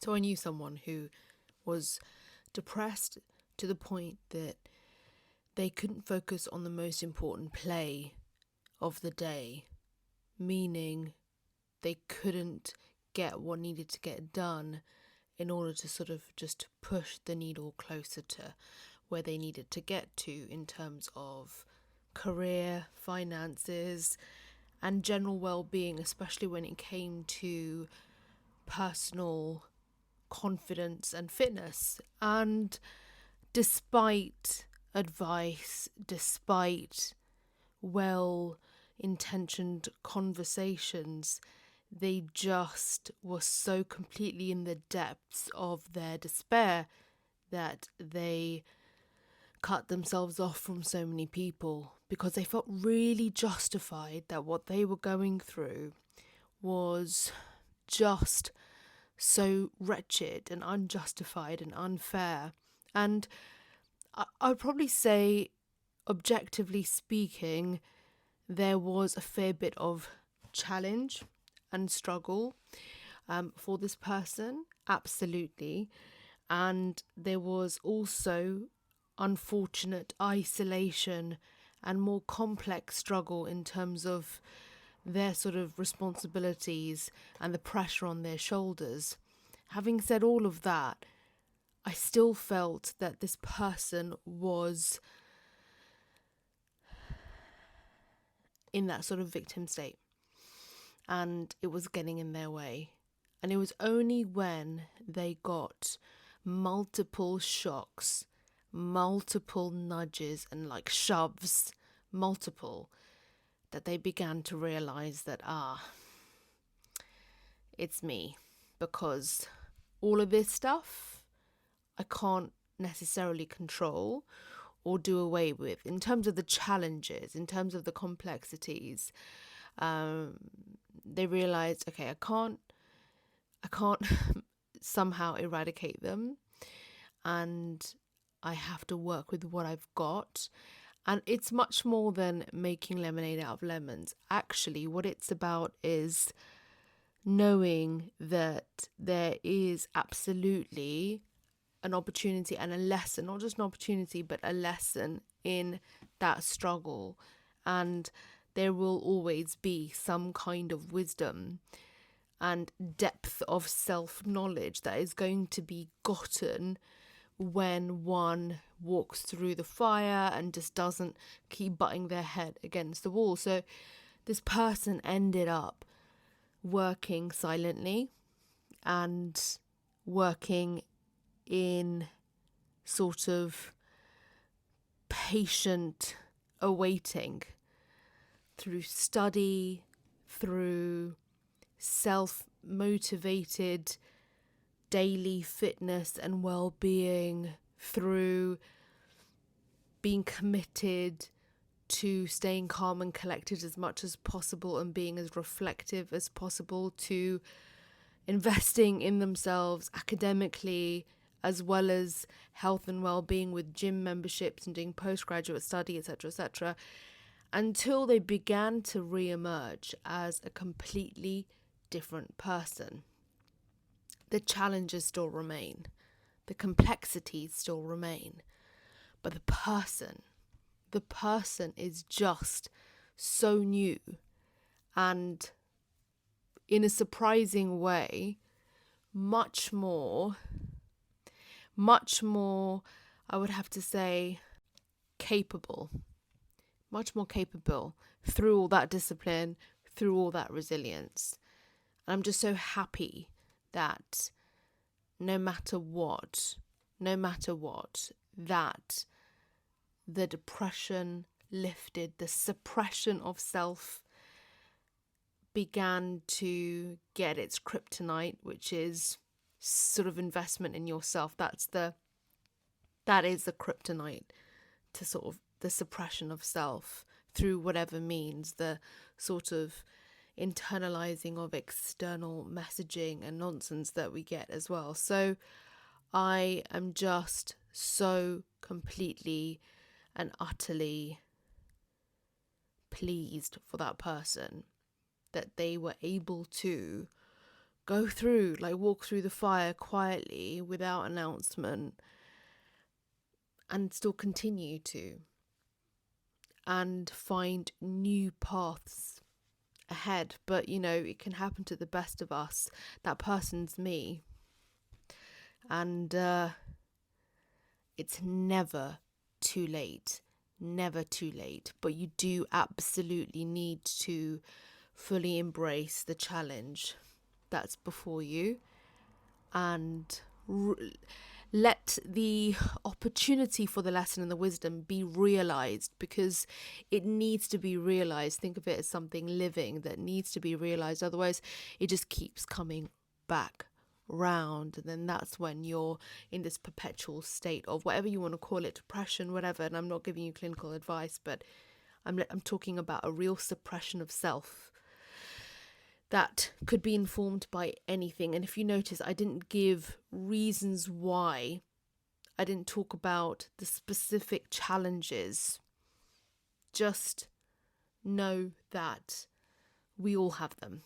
So I knew someone who was depressed to the point that they couldn't focus on the most important play of the day, meaning they couldn't get what needed to get done in order to sort of just push the needle closer to where they needed to get to in terms of career, finances, and general well-being, especially when it came to personal confidence and fitness. And despite advice, despite well-intentioned conversations, they just were so completely in the depths of their despair that they cut themselves off from so many people because they felt really justified that what they were going through was just so wretched and unjustified and unfair. And I'd probably say, objectively speaking, there was a fair bit of challenge and struggle for this person, absolutely. And there was also unfortunate isolation and more complex struggle in terms of their sort of responsibilities and the pressure on their shoulders. Having said all of that, I still felt that this person was in that sort of victim state and it was getting in their way. And it was only when they got multiple shocks, multiple nudges and like shoves, multiple, that they began to realize that, it's me. Because all of this stuff I can't necessarily control or do away with in terms of the challenges, in terms of the complexities. They realized, okay, I can't somehow eradicate them, and I have to work with what I've got. And it's much more than making lemonade out of lemons. Actually, what it's about is knowing that there is absolutely an opportunity and a lesson, not just an opportunity, but a lesson in that struggle. And there will always be some kind of wisdom and depth of self-knowledge that is going to be gotten when one walks through the fire and just doesn't keep butting their head against the wall. So this person ended up working silently and working in sort of patient awaiting through study, through self-motivated daily fitness and well-being, through being committed to staying calm and collected as much as possible and being as reflective as possible, to investing in themselves academically as well as health and well-being with gym memberships and doing postgraduate study, etc., until they began to re-emerge as a completely different person. The challenges still remain, the complexities still remain, but the person is just so new and, in a surprising way, much more, I would have to say, capable, much more capable through all that discipline, through all that resilience. And I'm just so happy that no matter what, that the depression lifted, the suppression of self began to get its kryptonite, which is sort of investment in yourself. That is the kryptonite to sort of the suppression of self through whatever means, the sort of internalizing of external messaging and nonsense that we get as well. So I am just so completely and utterly pleased for that person that they were able to walk through the fire quietly without announcement and still continue to, and find new paths ahead. But it can happen to the best of us. That person's me. And it's never too late. Never too late. But you do absolutely need to fully embrace the challenge that's before you, and let the opportunity for the lesson and the wisdom be realized, because it needs to be realized. Think of it as something living that needs to be realized. Otherwise, it just keeps coming back round, and then that's when you're in this perpetual state of whatever you want to call it, depression, whatever. And I'm not giving you clinical advice, but I'm talking about a real suppression of self that could be informed by anything. And if you notice, I didn't give reasons why. I didn't talk about the specific challenges. Just know that we all have them.